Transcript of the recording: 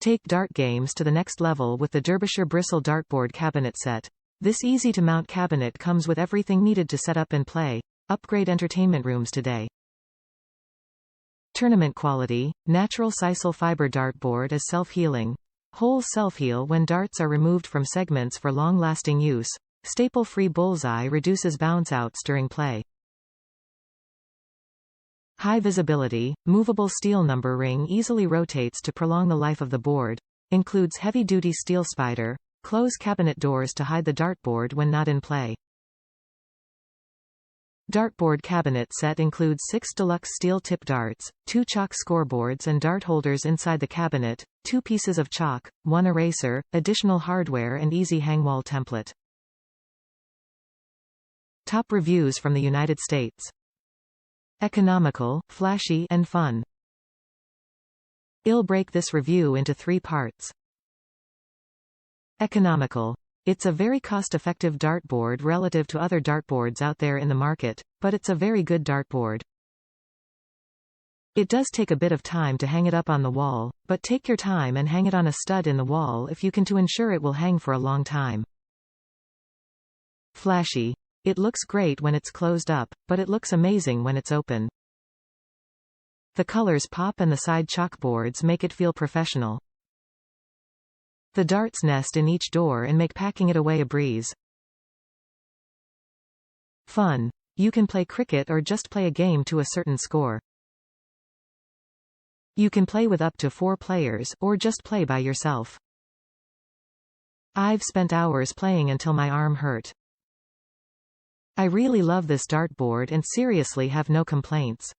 Take dart games to the next level with the Derbyshire Bristle Dartboard cabinet set. This easy-to-mount cabinet comes with everything needed to set up and play. Upgrade entertainment rooms today. Tournament quality. Natural Sisal fiber dartboard is self-healing. Holes self-heal when darts are removed from segments for long-lasting use. Staple-free Bullseye reduces bounce-outs during play. High visibility. Movable steel number ring easily rotates to prolong the life of the board. Includes heavy-duty steel spider. Close cabinet doors to hide the dartboard when not in play. Dartboard cabinet set includes 6 deluxe steel tip darts, 2 chalk scoreboards and dart holders inside the cabinet, 2 pieces of chalk, 1 eraser, additional hardware and easy hangwall template. Top reviews from the United States. Economical, flashy, and fun. I'll break this review into 3 parts. Economical. It's a very cost-effective dartboard relative to other dartboards out there in the market, but it's a very good dartboard. It does take a bit of time to hang it up on the wall, but take your time and hang it on a stud in the wall if you can to ensure it will hang for a long time. Flashy. It looks great when it's closed up, but it looks amazing when it's open. The colors pop and the side chalkboards make it feel professional. The darts nest in each door and make packing it away a breeze. Fun. You can play cricket or just play a game to a certain score. You can play with up to 4 players, or just play by yourself. I've spent hours playing until my arm hurt. I really love this dartboard and seriously have no complaints.